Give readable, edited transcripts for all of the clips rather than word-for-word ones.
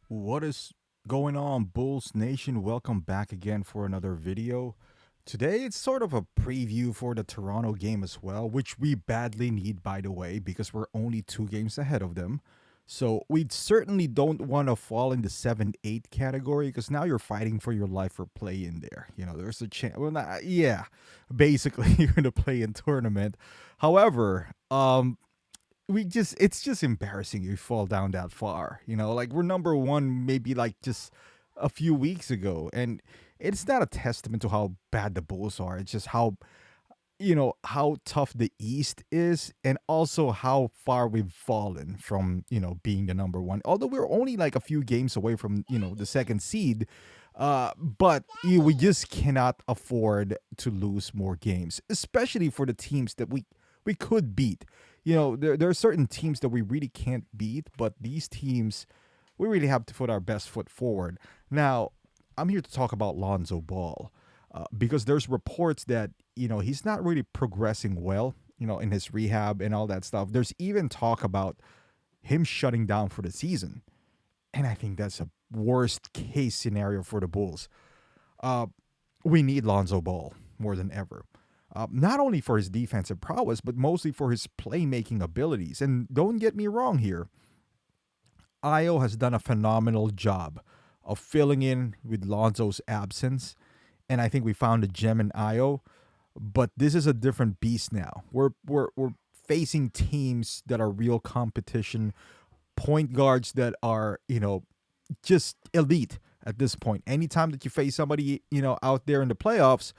What is going on, Bulls Nation? Welcome back again for another video. Today, it's sort of a preview for the Toronto game as well, which we badly need, by the way, because we're only 2 games ahead of them. So, we certainly don't want to fall in the 7-8 category because now you're fighting for your life for play in there. There's a chance. Well, yeah, basically, you're going to play in tournament. However, it's just embarrassing you fall down that far. Like we're number one maybe like just a few weeks ago. And it's not a testament to how bad the Bulls are. It's just how tough the East is, and also how far we've fallen from, being the number one. Although we're only like a few games away from, the second seed. But we just cannot afford to lose more games, especially for the teams that we could beat. There are certain teams that we really can't beat, but these teams, we really have to put our best foot forward. Now, I'm here to talk about Lonzo Ball, because there's reports that he's not really progressing well, in his rehab and all that stuff. There's even talk about him shutting down for the season, and I think that's a worst case scenario for the Bulls. Uh, we need Lonzo Ball more than ever. Not only for his defensive prowess, but mostly for his playmaking abilities. And don't get me wrong here, Io has done a phenomenal job of filling in with Lonzo's absence. And I think we found a gem in Io. But this is a different beast now. We're facing teams that are real competition, point guards that are, just elite at this point. Anytime that you face somebody, out there in the playoffs,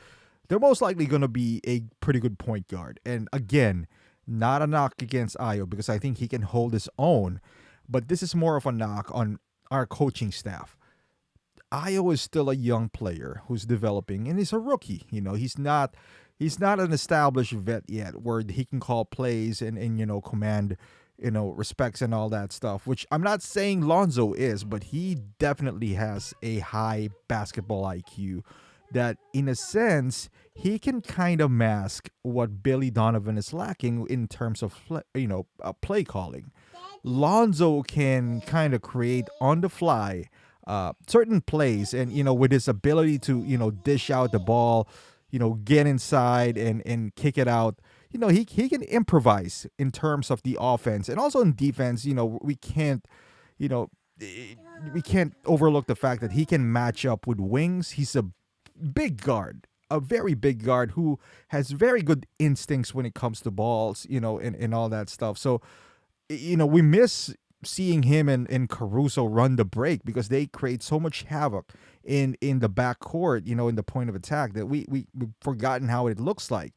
they're most likely going to be a pretty good point guard. And again, not a knock against Ayo because I think he can hold his own, but this is more of a knock on our coaching staff. Ayo is still a young player who's developing, and he's a rookie. He's not an established vet yet where he can call plays and command respects and all that stuff, which I'm not saying Lonzo is, but he definitely has a high basketball IQ that in a sense he can kind of mask what Billy Donovan is lacking in terms of play calling. Lonzo can kind of create on the fly certain plays, and with his ability to dish out the ball, get inside and kick it out. He can improvise in terms of the offense and also in defense. You know we can't overlook the fact that he can match up with wings. He's a big guard, a very big guard who has very good instincts when it comes to balls, and all that stuff. So, we miss seeing him and Caruso run the break because they create so much havoc in the backcourt, in the point of attack that we've forgotten how it looks like.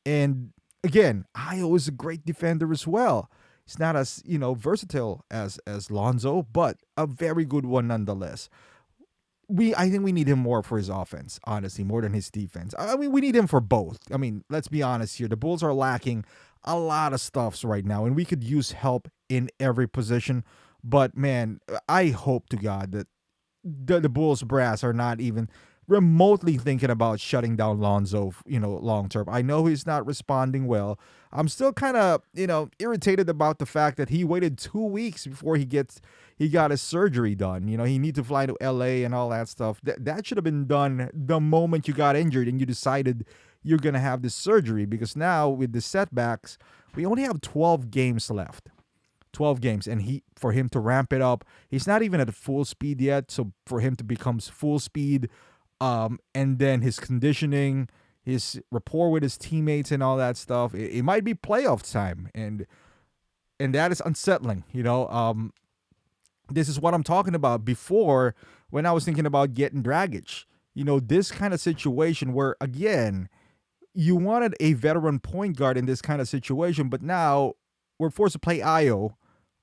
And again, Io is a great defender as well. He's not as, versatile as Lonzo, but a very good one nonetheless. I think we need him more for his offense, honestly, more than his defense. I mean, we need him for both. I mean, let's be honest here. The Bulls are lacking a lot of stuffs right now, and we could use help in every position. But man, I hope to God that the Bulls brass are not even remotely thinking about shutting down Lonzo, long term. I know he's not responding well. I'm still kind of, irritated about the fact that he waited 2 weeks before he got his surgery done. He need to fly to LA and all that stuff. That should have been done the moment you got injured and you decided you're going to have this surgery, because now with the setbacks, we only have 12 games left. 12 games, and for him to ramp it up, he's not even at full speed yet. So for him to become full speed, and then his conditioning, his rapport with his teammates and all that stuff, it might be playoff time, and that is unsettling. This is what I'm talking about before when I was thinking about getting Dragic. This kind of situation where, again, you wanted a veteran point guard in this kind of situation, but now we're forced to play Io.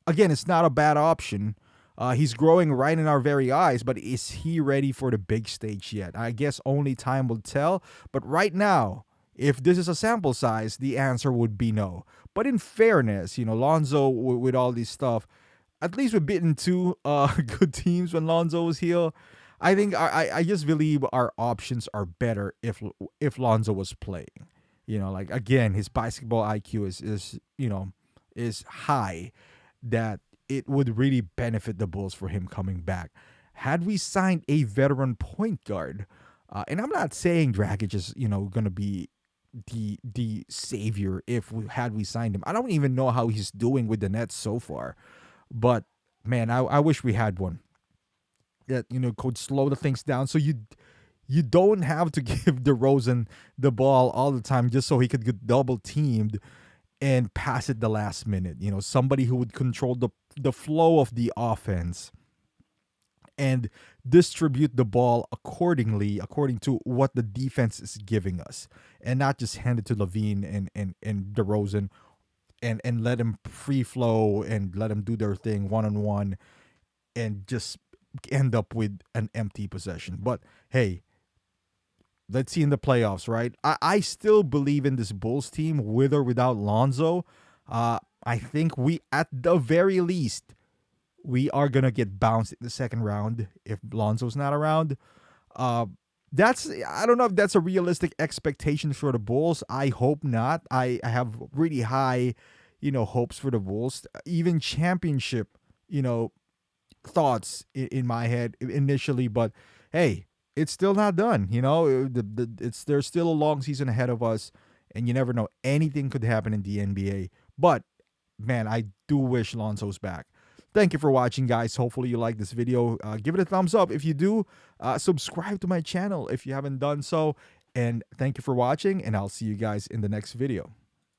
Again, it's not a bad option. He's growing right in our very eyes, but is he ready for the big stage yet? I guess only time will tell. But right now, if this is a sample size, the answer would be no. But in fairness, Lonzo with all this stuff, at least we've beaten two good teams when Lonzo was here. I think I just believe our options are better if Lonzo was playing. Like again, his basketball IQ is high, that it would really benefit the Bulls for him coming back. Had we signed a veteran point guard, and I'm not saying Dragic is going to be the savior if we had we signed him. I don't even know how he's doing with the Nets so far, but man, I wish we had one that could slow the things down so you don't have to give DeRozan the ball all the time just so he could get double teamed and pass it the last minute. Somebody who would control the flow of the offense and distribute the ball accordingly, according to what the defense is giving us, and not just hand it to Levine and DeRozan and let him free flow and let him do their thing one on one and just end up with an empty possession. But hey, let's see in the playoffs, right? I still believe in this Bulls team with or without Lonzo. I think we, at the very least, we are going to get bounced in the second round if Lonzo's not around. I don't know if that's a realistic expectation for the Bulls. I hope not. I have really high, hopes for the Bulls. Even championship, thoughts in my head initially, but hey, it's still not done. There's still a long season ahead of us, and you never know. Anything could happen in the NBA. But man, I do wish Lonzo's back. Thank you for watching, guys. Hopefully you like this video. Give it a thumbs up if you do. Subscribe to my channel if you haven't done so. And thank you for watching, and I'll see you guys in the next video.